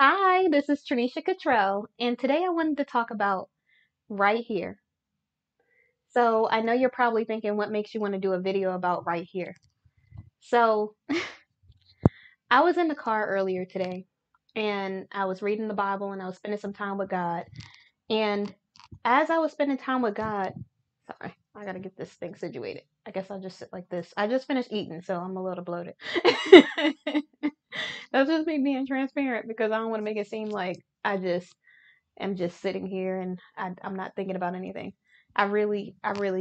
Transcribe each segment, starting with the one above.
Hi, this is Trinesha Cottrell, and today I wanted to talk about right here. So I know you're probably thinking, what makes you want to do a video about right here? So I was in the car earlier today, and I was reading the Bible, and I was spending some time with God. And as I was spending time with God, sorry, I gotta get this thing situated. I guess I'll just sit like this. I just finished eating, so I'm a little bloated. That's just me being transparent because I don't want to make it seem like am just sitting here and I'm not thinking about anything. I really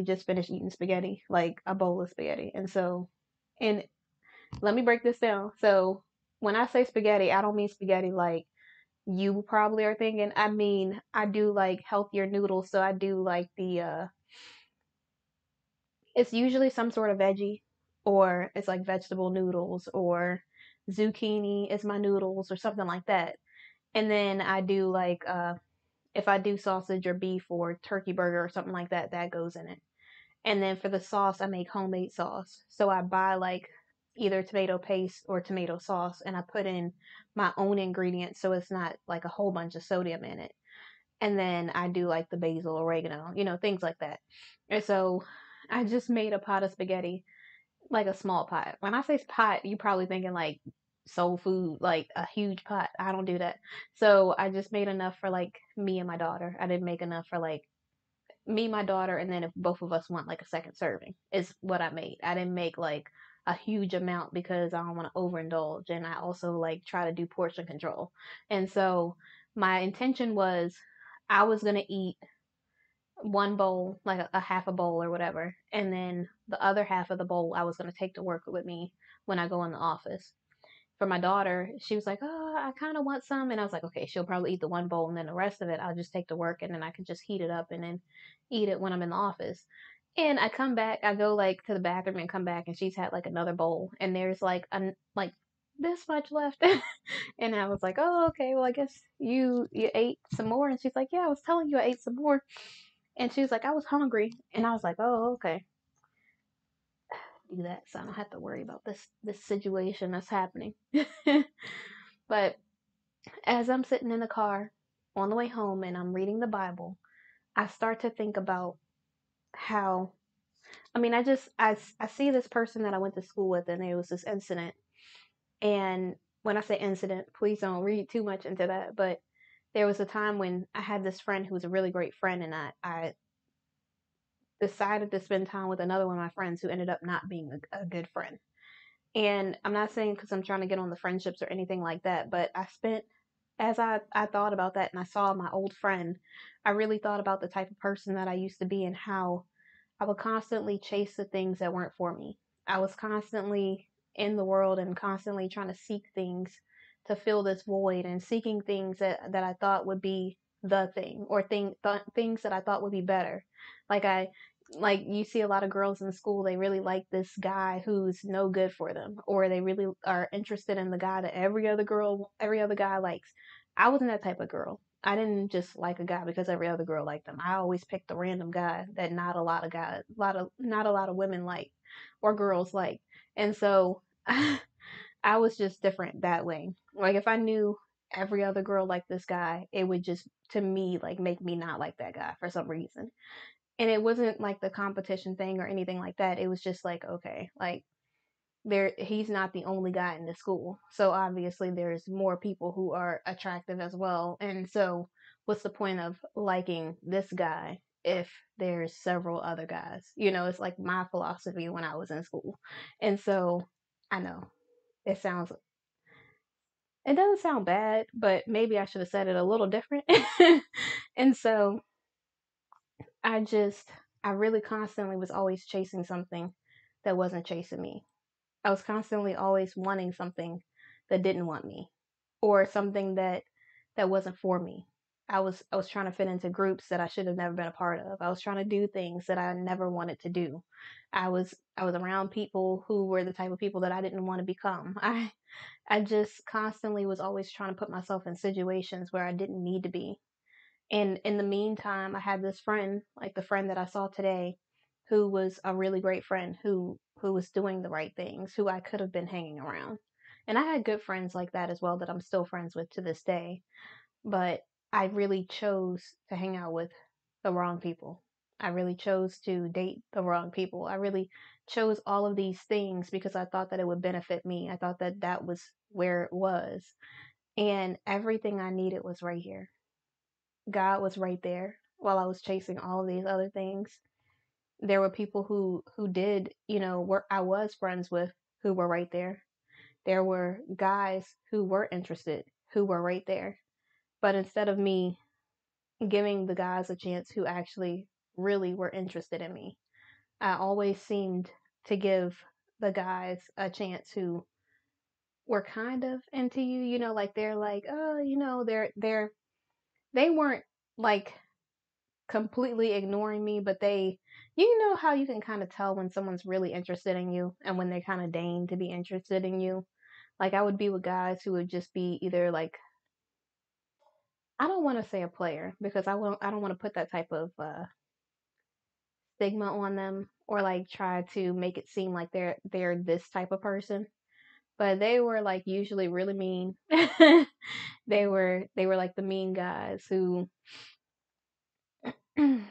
just finished eating spaghetti, like a bowl of spaghetti. And let me break this down. So when I say spaghetti, I don't mean spaghetti like you probably are thinking. I mean, I do like healthier noodles. So I do like it's usually some sort of veggie, or it's like vegetable noodles, or zucchini is my noodles or something like that. And then I do like if I do sausage or beef or turkey burger or something like that, that goes in it. And then for the sauce, I make homemade sauce. So I buy like either tomato paste or tomato sauce, and I put in my own ingredients so it's not like a whole bunch of sodium in it. And then I do like the basil, oregano, things like that. And so I just made a pot of spaghetti, like a small pot. When I say pot, you probably thinking like soul food, like a huge pot. I don't do that. So I just made enough for like me and my daughter. I didn't make enough for like me, my daughter, and then if both of us want like a second serving, is what I made. I didn't make like a huge amount because I don't want to overindulge, and I also like try to do portion control. And so my intention was I was gonna eat one bowl, like a half a bowl or whatever, and then the other half of the bowl I was gonna take to work with me when I go in the office. For my daughter, she was like, "Oh, I kind of want some," and I was like, "Okay, she'll probably eat the one bowl, and then the rest of it I'll just take to work, and then I can just heat it up and then eat it when I'm in the office." And I come back, I go like to the bathroom and come back, and she's had like another bowl, and there's like this much left. And I was like, "Oh, okay, well I guess you ate some more." And she's like, "Yeah, I was telling you I ate some more." And she was like, "I was hungry," and I was like, "Oh, okay." Do that so I don't have to worry about this situation that's happening. But as I'm sitting in the car on the way home and I'm reading the Bible, I start to think about how, I mean, I see this person that I went to school with, and there was this incident. And when I say incident, please don't read too much into that. But there was a time when I had this friend who was a really great friend, and I decided to spend time with another one of my friends who ended up not being a good friend. And I'm not saying because I'm trying to get on the friendships or anything like that, but as I thought about that and I saw my old friend, I really thought about the type of person that I used to be and how I would constantly chase the things that weren't for me. I was constantly in the world and constantly trying to seek things to fill this void, and seeking things that I thought would be the thing, or things that I thought would be better. Like like you see a lot of girls in school, they really like this guy who's no good for them, or they really are interested in the guy that every other guy likes. I wasn't that type of girl. I didn't just like a guy because every other girl liked him. I always picked a random guy that not a lot of guys, not a lot of women like, or girls like. And so I was just different that way. Like if I knew every other girl liked this guy, it would just to me like make me not like that guy for some reason. And it wasn't like the competition thing or anything like that. It was just like, okay, like he's not the only guy in the school. So obviously there's more people who are attractive as well. And so what's the point of liking this guy if there's several other guys? It's like my philosophy when I was in school. And so I know it sounds it doesn't sound bad, but maybe I should have said it a little different. And so I just I really constantly was always chasing something that wasn't chasing me. I was constantly always wanting something that didn't want me, or something that wasn't for me. I was trying to fit into groups that I should have never been a part of. I was trying to do things that I never wanted to do. I was around people who were the type of people that I didn't want to become. I just constantly was always trying to put myself in situations where I didn't need to be. And in the meantime, I had this friend, like the friend that I saw today, who was a really great friend who was doing the right things, who I could have been hanging around. And I had good friends like that as well that I'm still friends with to this day. But I really chose to hang out with the wrong people. I really chose to date the wrong people. I really chose all of these things because I thought that it would benefit me. I thought that that was where it was. And everything I needed was right here. God was right there while I was chasing all of these other things. There were people who did, were I was friends with who were right there. There were guys who were interested who were right there. But instead of me giving the guys a chance who actually really were interested in me, I always seemed to give the guys a chance who were kind of into you, like they're like, oh, they weren't like completely ignoring me, but you know how you can kind of tell when someone's really interested in you and when they're kind of deign to be interested in you. Like I would be with guys who would just be either like, I don't want to say a player because I don't want to put that type of stigma on them or like try to make it seem like they're this type of person. But they were like usually really mean. They were like the mean guys who they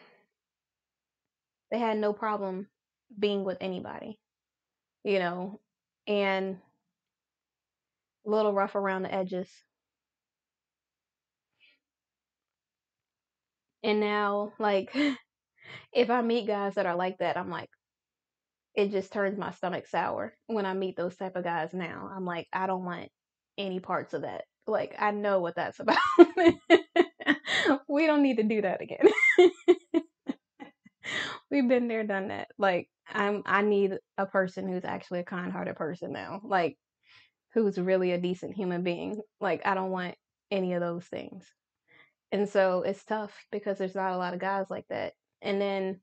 had no problem being with anybody, you know, and a little rough around the edges. And now, like, if I meet guys that are like that, I'm like, it just turns my stomach sour when I meet those type of guys now. I'm like, I don't want any parts of that. Like, I know what that's about. We don't need to do that again. We've been there, done that. Like, I need a person who's actually a kind-hearted person now. Like, who's really a decent human being. Like, I don't want any of those things. And so it's tough because there's not a lot of guys like that. And then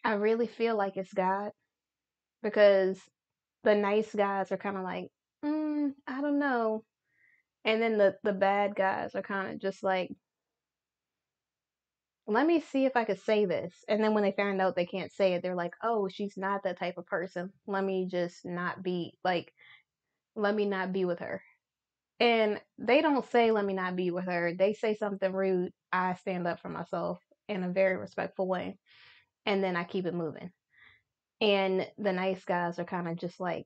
I really feel like it's God because the nice guys are kind of like, I don't know. And then the bad guys are kind of just like, let me see if I could say this. And then when they find out they can't say it, they're like, oh, she's not that type of person. Let me just not be like, let me not be with her. And they don't say, let me not be with her. They say something rude. I stand up for myself in a very respectful way. And then I keep it moving. And the nice guys are kind of just like,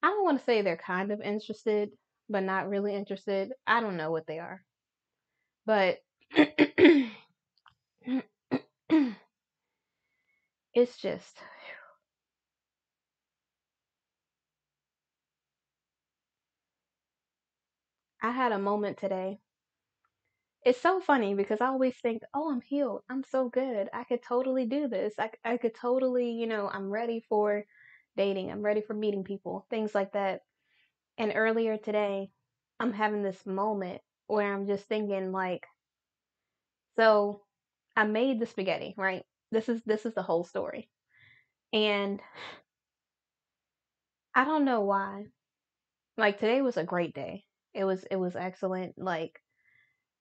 I don't want to say they're kind of interested, but not really interested. I don't know what they are. But it's just, I had a moment today. It's so funny because I always think, oh, I'm healed. I'm so good. I could totally do this. I could totally, I'm ready for dating. I'm ready for meeting people, things like that. And earlier today, I'm having this moment where I'm just thinking like, so I made the spaghetti, right? This is the whole story. And I don't know why. Like today was a great day. It was excellent. Like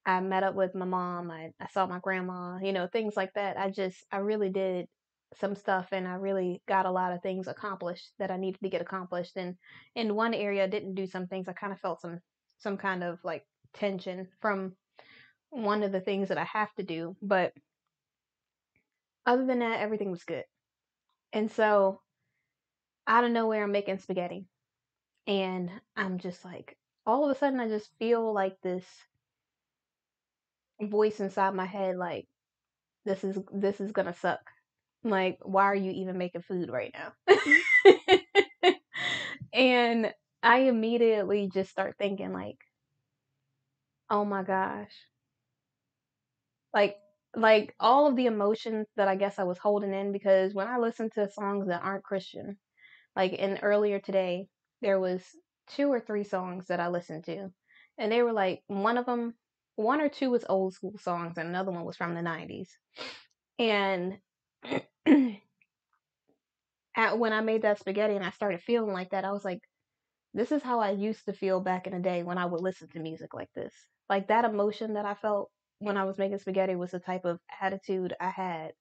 I met up with my mom. I saw my grandma, things like that. I really did some stuff and I really got a lot of things accomplished that I needed to get accomplished. And in one area I didn't do some things. I kind of felt some kind of like tension from one of the things that I have to do. But other than that, everything was good. And so out of nowhere I'm making spaghetti. And I'm just like all of a sudden I just feel like this voice inside my head like this is gonna suck. Like, why are you even making food right now? And I immediately just start thinking like, oh my gosh. Like like all of the emotions that I guess I was holding in because when I listen to songs that aren't Christian, like in earlier today, there was two or three songs that I listened to. And they were like one or two was old school songs and another one was from the 90s. And when I made that spaghetti and I started feeling like that, I was like, this is how I used to feel back in the day when I would listen to music like this. Like that emotion that I felt when I was making spaghetti was the type of attitude I had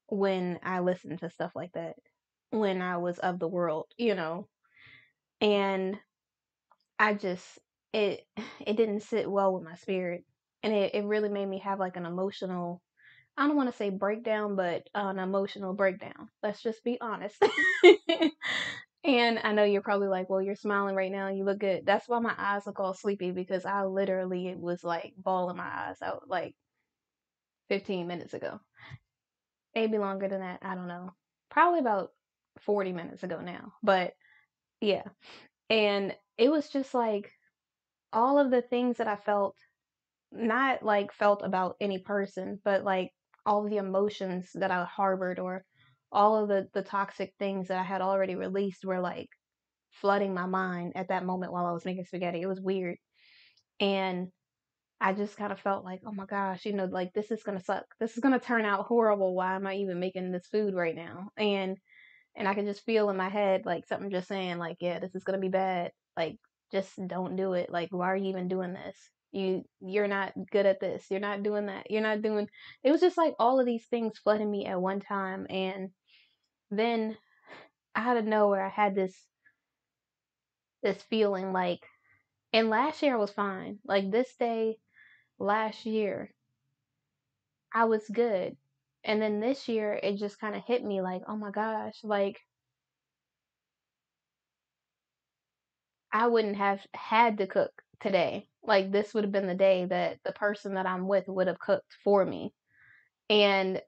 when I listened to stuff like that. when I was of the world, and I just it it didn't sit well with my spirit, and it really made me have like an emotional, I don't want to say breakdown, but an emotional breakdown. Let's just be honest. And I know you're probably like, well, you're smiling right now. You look good. That's why my eyes look all sleepy, because I literally was like bawling my eyes out like 15 minutes ago. Maybe longer than that. I don't know. Probably about 40 minutes ago now. But yeah. And it was just like all of the things that I felt, not like felt about any person, but like all of the emotions that I harbored, or all of the toxic things that I had already released, were like flooding my mind at that moment while I was making spaghetti. It was weird. And I just kind of felt like, oh my gosh, like this is gonna suck. This is gonna turn out horrible. Why am I even making this food right now? And I could just feel in my head like something just saying like, yeah, this is gonna be bad. Like, just don't do it. Like, why are you even doing this? You're not good at this. You're not doing that. You're not doing. It was just like all of these things flooding me at one time, and then out of nowhere, I had this feeling like, and last year I was fine. Like this day last year, I was good. And then this year, it just kind of hit me like, oh my gosh, like I wouldn't have had to cook today. Like this would have been the day that the person that I'm with would have cooked for me. And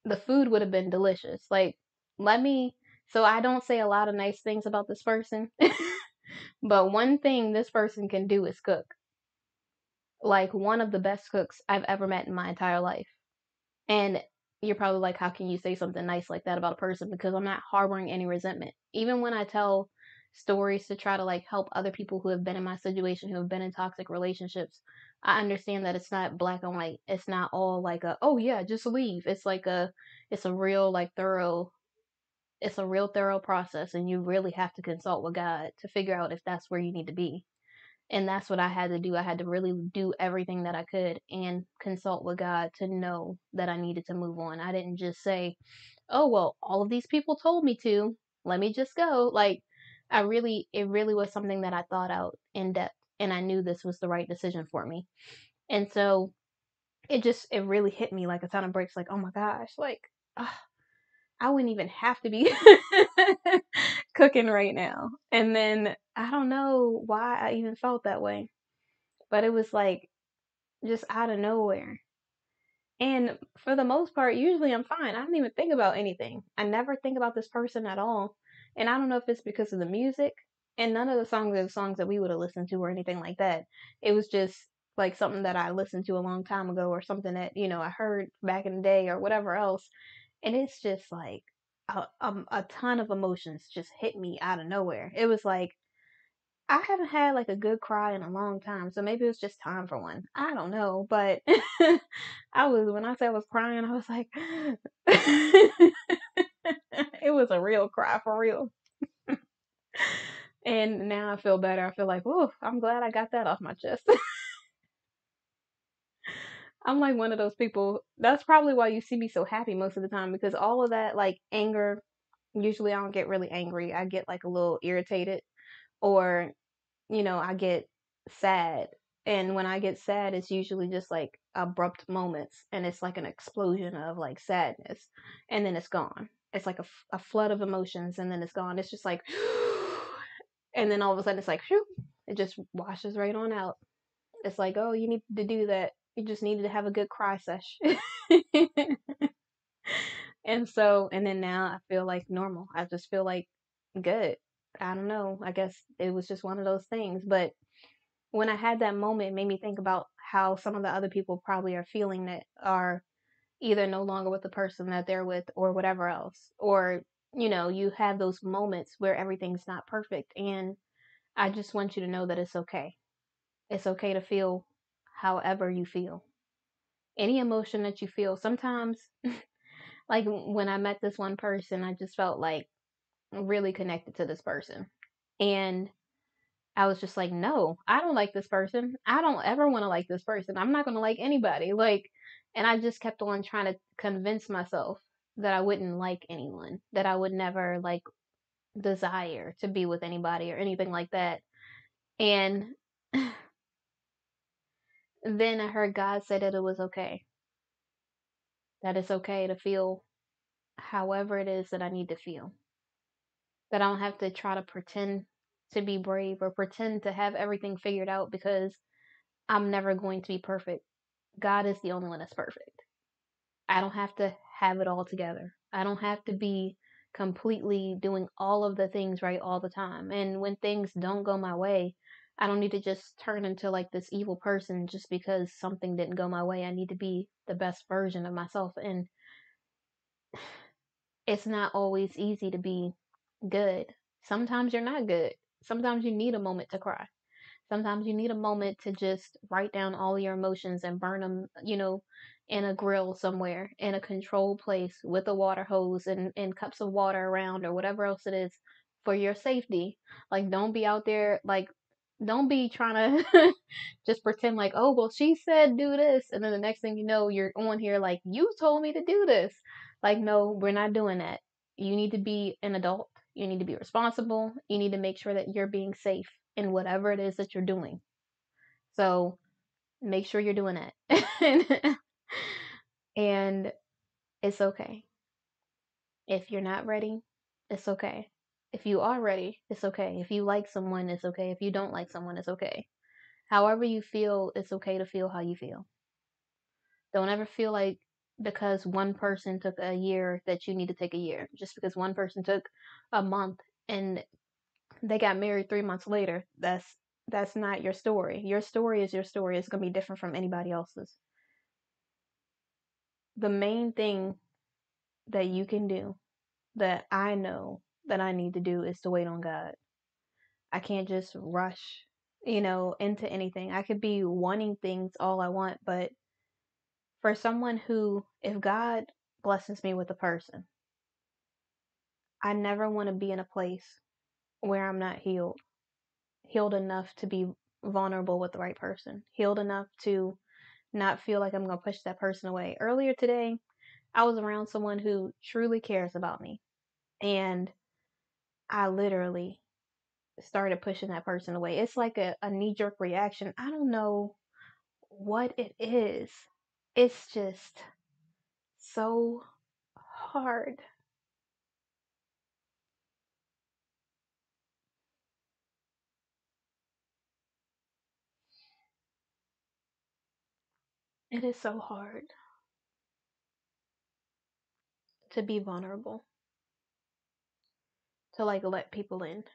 the food would have been delicious. Like, let me, so I don't say a lot of nice things about this person, but one thing this person can do is cook. Like, one of the best cooks I've ever met in my entire life. And you're probably like, how can you say something nice like that about a person? Because I'm not harboring any resentment. Even when I tell stories to try to like help other people who have been in my situation, who have been in toxic relationships, I understand that it's not black and white. It's not all like oh yeah, just leave. It's a real like thorough, it's a real thorough process, and you really have to consult with God to figure out if that's where you need to be. And that's what I had to do. I had to really do everything that I could and consult with God to know that I needed to move on. I didn't just say, oh, well, all of these people told me to. Let me just go. Like, it really was something that I thought out in depth, and I knew this was the right decision for me. And so it really hit me like a ton of bricks. Like, oh my gosh, like, I wouldn't even have to be cooking right now. And then I don't know why I even felt that way, but it was like just out of nowhere. And for the most part, usually I'm fine. I don't even think about anything. I never think about this person at all. And I don't know if it's because of the music. And none of the songs are the songs that we would have listened to or anything like that. It was just like something that I listened to a long time ago, or something that, I heard back in the day or whatever else. And it's just like a ton of emotions just hit me out of nowhere. It was like, I haven't had like a good cry in a long time, so maybe it was just time for one. I don't know, but when I said I was crying, I was like, it was a real cry for real. And now I feel better. I feel like, oh, I'm glad I got that off my chest. I'm like one of those people. That's probably why you see me so happy most of the time, because all of that like anger, usually I don't get really angry. I get like a little irritated, or I get sad. And when I get sad, it's usually just like abrupt moments, and it's like an explosion of like sadness, and then it's gone. It's like a flood of emotions, and then it's gone. It's just like, and then all of a sudden it's like, whew, it just washes right on out. It's like, oh, you need to do that. You just needed to have a good cry sesh. And then now I feel like normal. I just feel like good. I don't know. I guess it was just one of those things. But when I had that moment, it made me think about how some of the other people probably are feeling, that are either no longer with the person that they're with, or whatever else. Or, you have those moments where everything's not perfect. And I just want you to know that it's okay. It's okay to feel however you feel. Any emotion that you feel. Sometimes, like when I met this one person, I just felt like really connected to this person. And I was just like, no, I don't like this person. I don't ever want to like this person. I'm not going to like anybody. Like, and I just kept on trying to convince myself. that I wouldn't like anyone, that I would never like desire to be with anybody or anything like that. And then I heard God say that it was okay, that it's okay to feel however it is that I need to feel, that I don't have to try to pretend to be brave or pretend to have everything figured out because I'm never going to be perfect. God is the only one that's perfect. I don't have to have it all together. I don't have to be completely doing all of the things right all the time. And when things don't go my way, I don't need to just turn into like this evil person just because something didn't go my way. I need to be the best version of myself. And it's not always easy to be good. Sometimes you're not good. Sometimes you need a moment to cry. Sometimes you need a moment to just write down all your emotions and burn them, in a grill somewhere, in a controlled place with a water hose and cups of water around or whatever else it is for your safety. Like, don't be out there, like, don't be trying to just pretend like, oh, well, she said do this. And then the next thing you know, you're on here like, you told me to do this. Like, no, we're not doing that. You need to be an adult. You need to be responsible. You need to make sure that you're being safe in whatever it is that you're doing. So make sure you're doing that. And it's okay. If you're not ready, it's okay. If you are ready, it's okay. If you like someone, it's okay. If you don't like someone, it's okay. However you feel, it's okay to feel how you feel. Don't ever feel like because one person took a year that you need to take a year. Just because one person took a month and they got married 3 months later, that's not your story. Your story is your story. It's gonna be different from anybody else's. The main thing that you can do, that I know that I need to do, is to wait on God. I can't just rush, into anything. I could be wanting things all I want, but for someone who, if God blesses me with a person, I never want to be in a place where I'm not healed enough to be vulnerable with the right person, healed enough to not feel like I'm going to push that person away. Earlier today, I was around someone who truly cares about me, and I literally started pushing that person away. It's like a knee jerk reaction. I don't know what it is. It's just so hard. It is so hard to be vulnerable, to like let people in.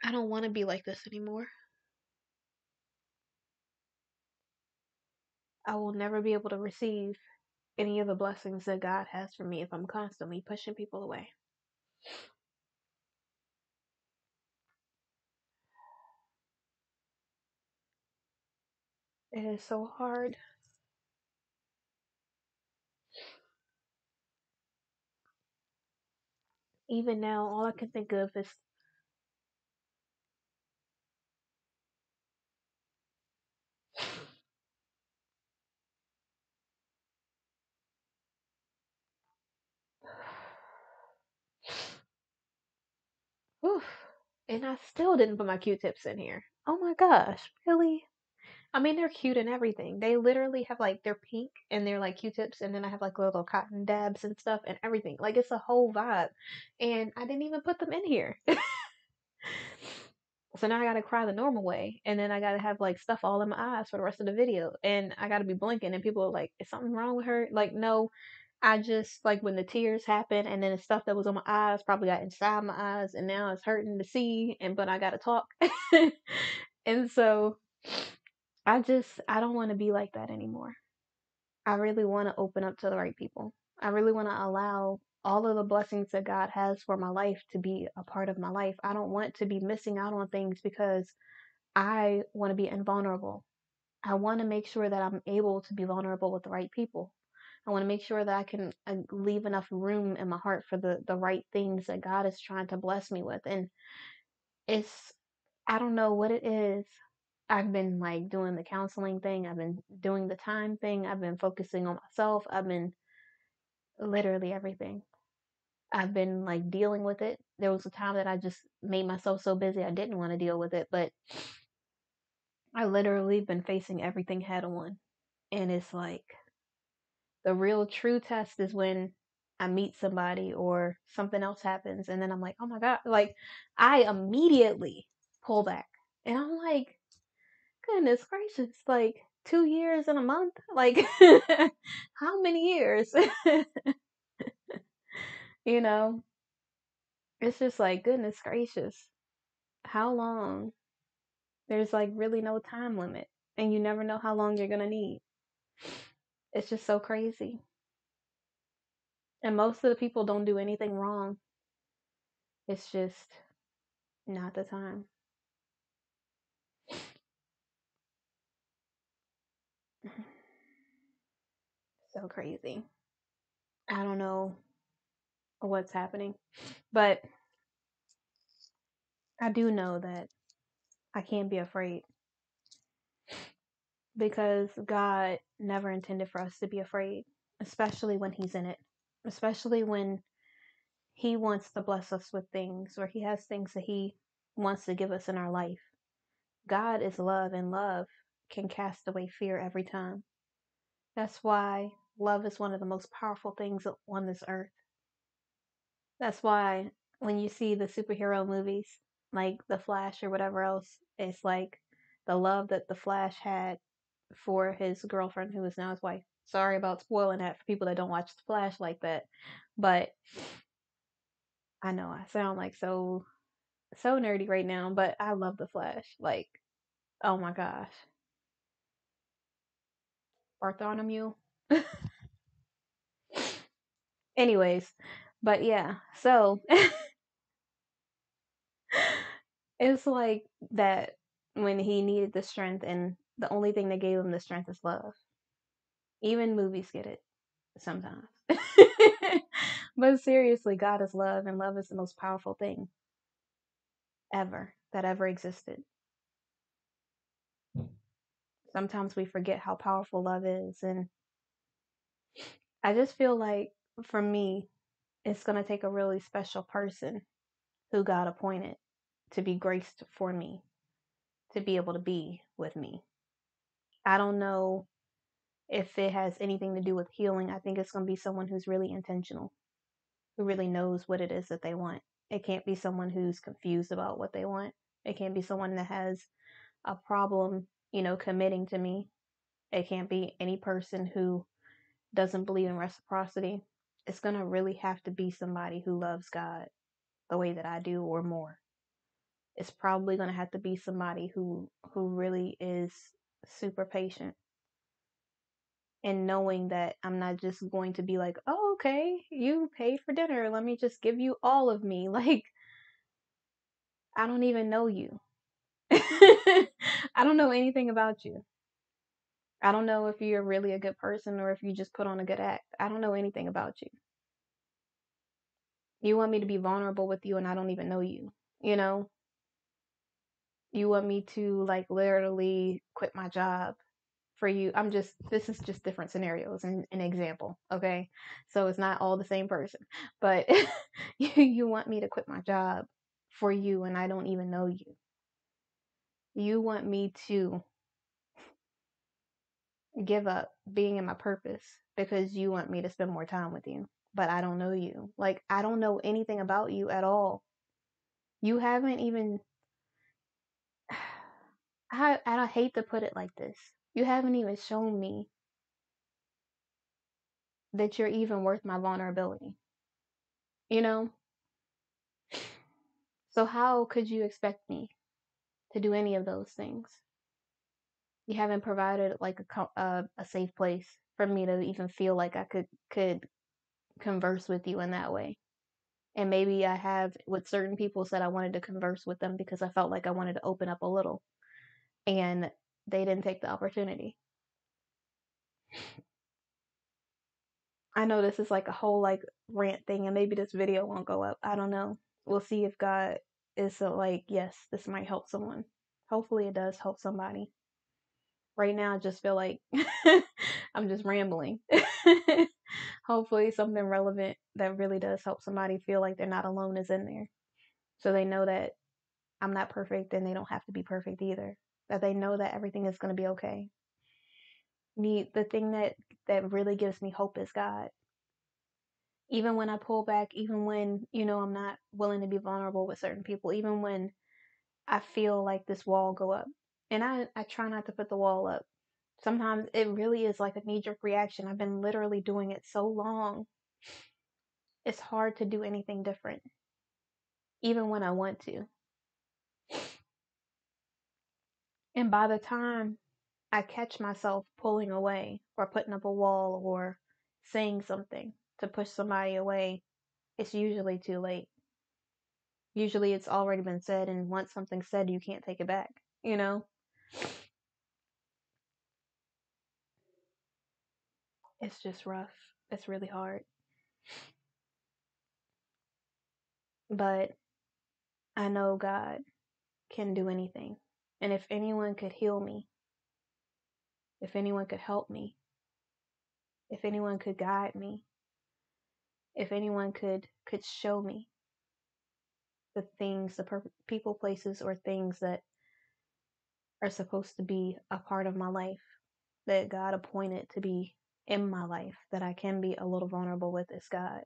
I don't want to be like this anymore. I will never be able to receive any of the blessings that God has for me if I'm constantly pushing people away. It is so hard. Even now, all I can think of is, whew, and I still didn't put my Q-tips in here. Oh my gosh, really? I mean, they're cute and everything. They literally have like, they're pink and they're like Q-tips, and then I have like little cotton dabs and stuff and everything. Like, it's a whole vibe. And I didn't even put them in here. So now I gotta cry the normal way, and then I gotta have like stuff all in my eyes for the rest of the video, and I gotta be blinking, and people are like, "Is something wrong with her?" Like, no, I just like when the tears happen, and then the stuff that was on my eyes probably got inside my eyes, and now it's hurting to see, and but I gotta talk, and so I don't want to be like that anymore. I really want to open up to the right people. I really want to allow all of the blessings that God has for my life to be a part of my life. I don't want to be missing out on things because I want to be invulnerable. I want to make sure that I'm able to be vulnerable with the right people. I want to make sure that I can leave enough room in my heart for the right things that God is trying to bless me with. And it's, I don't know what it is. I've been like doing the counseling thing, I've been doing the time thing, I've been focusing on myself, I've been literally everything. I've been like dealing with it. There was a time that I just made myself so busy I didn't want to deal with it, but I literally been facing everything head on. And it's like the real true test is when I meet somebody or something else happens and then I'm like, "Oh my God." Like I immediately pull back. And I'm like, "Goodness gracious, like 2 years and a month? Like how many years?" you know, it's just like, goodness gracious. How long? There's like really no time limit, and you never know how long you're gonna need. It's just so crazy. And most of the people don't do anything wrong. It's just not the time. So crazy. I don't know what's happening, but I do know that I can't be afraid because God never intended for us to be afraid, especially when He's in it, especially when He wants to bless us with things or He has things that He wants to give us in our life. God is love, and love can cast away fear every time. That's why love is one of the most powerful things on this earth. That's why when you see the superhero movies, like The Flash or whatever else, it's like the love that the Flash had for his girlfriend, who is now his wife. Sorry about spoiling that for people that don't watch The Flash like that. But I know I sound like so nerdy right now, but I love The Flash. Like, oh my gosh. Bartholomew. Anyways, but yeah, so it's like that when he needed the strength, and the only thing that gave him the strength is love. Even movies get it sometimes. But seriously, God is love, and love is the most powerful thing ever that ever existed. Sometimes we forget how powerful love is, and I just feel like for me, it's going to take a really special person who God appointed to be graced for me, to be able to be with me. I don't know if it has anything to do with healing. I think it's going to be someone who's really intentional, who really knows what it is that they want. It can't be someone who's confused about what they want. It can't be someone that has a problem, committing to me. It can't be any person who doesn't believe in reciprocity. It's going to really have to be somebody who loves God the way that I do or more. It's probably going to have to be somebody who really is super patient, and knowing that I'm not just going to be like, "Oh, okay, you paid for dinner. Let me just give you all of me." Like, I don't even know you. I don't know anything about you. I don't know if you're really a good person or if you just put on a good act. I don't know anything about you. You want me to be vulnerable with you and I don't even know you. You know, you want me to like literally quit my job for you. This is just different scenarios and an example. Okay. So it's not all the same person, but you want me to quit my job for you and I don't even know you. You want me to give up being in my purpose because you want me to spend more time with you, but I don't know you. Like, I don't know anything about you at all. You haven't even, I hate to put it like this. You haven't even shown me that you're even worth my vulnerability, you know? So, how could you expect me to do any of those things? You haven't provided like a safe place for me to even feel like I could converse with you in that way. And maybe I have with certain people said I wanted to converse with them because I felt like I wanted to open up a little, and they didn't take the opportunity. I know this is like a whole like rant thing, and maybe this video won't go up. I don't know. We'll see if God is like, yes, this might help someone. Hopefully it does help somebody. Right now, I just feel like I'm just rambling. Hopefully something relevant that really does help somebody feel like they're not alone is in there. So they know that I'm not perfect and they don't have to be perfect either. That they know that everything is going to be okay. The thing that really gives me hope is God. Even when I pull back, even when, I'm not willing to be vulnerable with certain people, even when I feel like this wall go up. And I try not to put the wall up. Sometimes it really is like a knee-jerk reaction. I've been literally doing it so long. It's hard to do anything different, even when I want to. And by the time I catch myself pulling away or putting up a wall or saying something to push somebody away, it's usually too late. Usually it's already been said, and once something's said, you can't take it back, you know? It's just rough. It's really hard. But I know God can do anything. And if anyone could heal me, if anyone could help me, if anyone could guide me, if anyone could show me the things, people, places, or things that are supposed to be a part of my life, that God appointed to be in my life, that I can be a little vulnerable with, is God.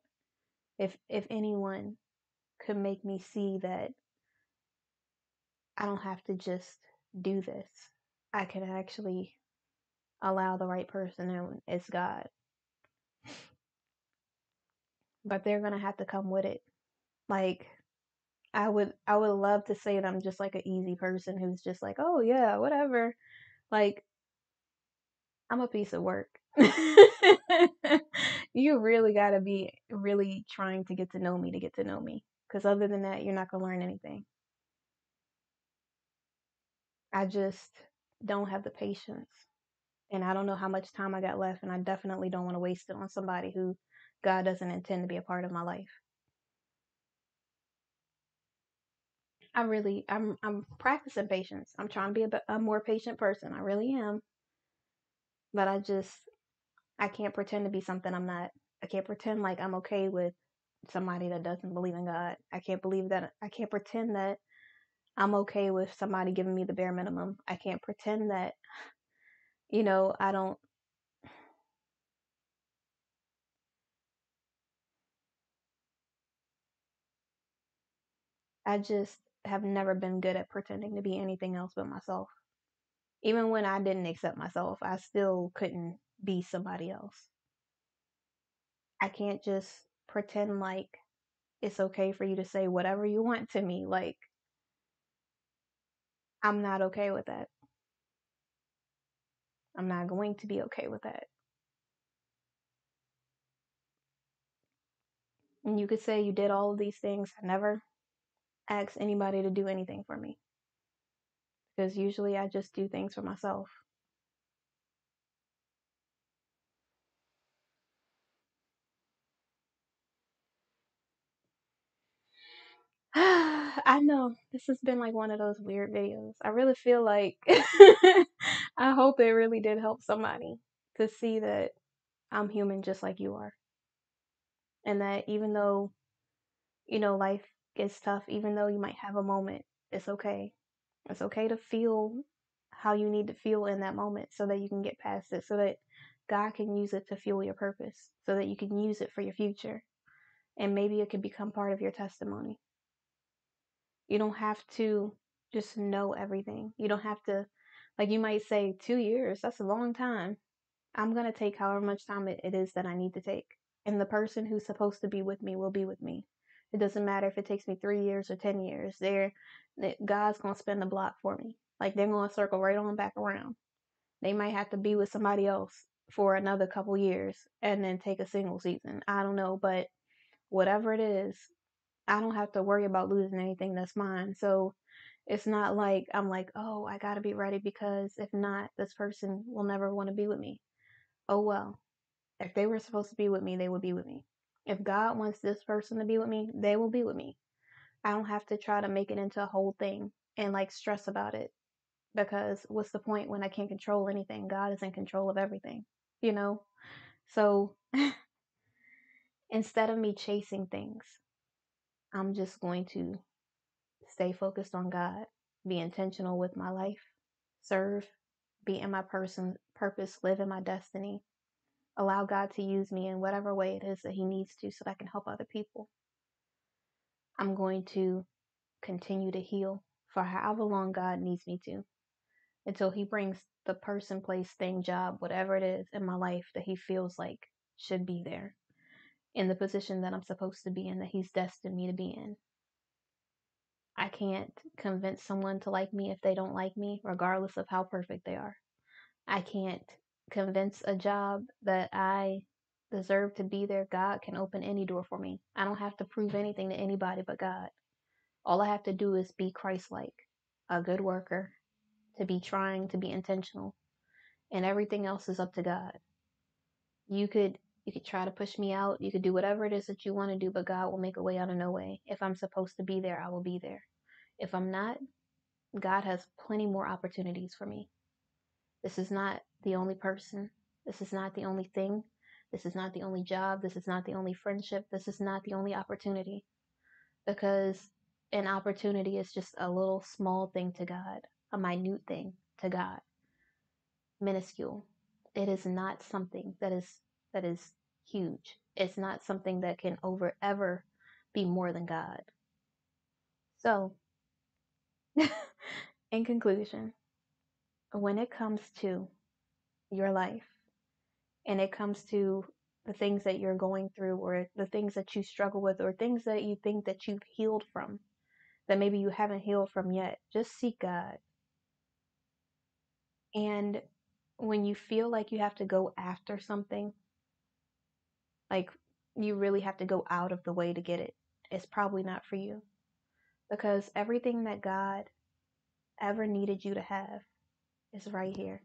If anyone could make me see that I don't have to just do this, I can actually allow the right person in, it's God. But they're gonna have to come with it. Like, I would love to say that I'm just like an easy person who's just like, oh yeah, whatever. Like, I'm a piece of work. You really gotta be really trying to get to know me to get to know me. Because other than that, you're not gonna learn anything. I just don't have the patience. And I don't know how much time I got left, and I definitely don't want to waste it on somebody who God doesn't intend to be a part of my life. I'm practicing patience. I'm trying to be a more patient person. I really am. But I can't pretend to be something I'm not. I can't pretend like I'm okay with somebody that doesn't believe in God. I can't pretend that I'm okay with somebody giving me the bare minimum. I can't pretend that, I don't. I just have never been good at pretending to be anything else but myself. Even when I didn't accept myself, I still couldn't be somebody else. I can't just pretend like it's okay for you to say whatever you want to me. Like, I'm not okay with that. I'm not going to be okay with that. And you could say you did all of these things. I never asked anybody to do anything for me because usually I just do things for myself. I know this has been like one of those weird videos. I really feel like I hope it really did help somebody to see that I'm human just like you are. And that even though, life gets tough, even though you might have a moment, it's okay. It's okay to feel how you need to feel in that moment so that you can get past it, so that God can use it to fuel your purpose, so that you can use it for your future. And maybe it can become part of your testimony. You don't have to just know everything. You don't have to, like, you might say 2 years, that's a long time. I'm going to take however much time it is that I need to take. And the person who's supposed to be with me will be with me. It doesn't matter if it takes me 3 years or 10 years. God's going to spin the block for me. Like, they're going to circle right on back around. They might have to be with somebody else for another couple years and then take a single season. I don't know, but whatever it is, I don't have to worry about losing anything that's mine. So it's not like I'm like, oh, I gotta be ready because if not, this person will never want to be with me. Oh well, If they were supposed to be with me, they would be with me. If God wants this person to be with me, they will be with me. I don't have to try to make it into a whole thing and like stress about it, because what's the point when I can't control anything? God is in control of everything, you know? So instead of me chasing things, I'm just going to stay focused on God, be intentional with my life, serve, be in my purpose, live in my destiny, allow God to use me in whatever way it is that He needs to so that I can help other people. I'm going to continue to heal for however long God needs me to, until He brings the person, place, thing, job, whatever it is in my life that He feels like should be there in the position that I'm supposed to be in, that He's destined me to be in. I can't convince someone to like me if they don't like me, regardless of how perfect they are. I can't convince a job that I deserve to be there. God can open any door for me. I don't have to prove anything to anybody but God. All I have to do is be Christ-like, a good worker, to be trying to be intentional, and everything else is up to God. You could try to push me out. You could do whatever it is that you want to do, but God will make a way out of no way. If I'm supposed to be there, I will be there. If I'm not, God has plenty more opportunities for me. This is not the only person. This is not the only thing. This is not the only job. This is not the only friendship. This is not the only opportunity. Because an opportunity is just a little small thing to God, a minute thing to God, minuscule. It is not something that is huge. It's not something that can ever be more than God. So, in conclusion, when it comes to your life, and it comes to the things that you're going through, or the things that you struggle with, or things that you think that you've healed from that maybe you haven't healed from yet, just seek God. And when you feel like you have to go after something, like you really have to go out of the way to get it, it's probably not for you, because everything that God ever needed you to have is right here.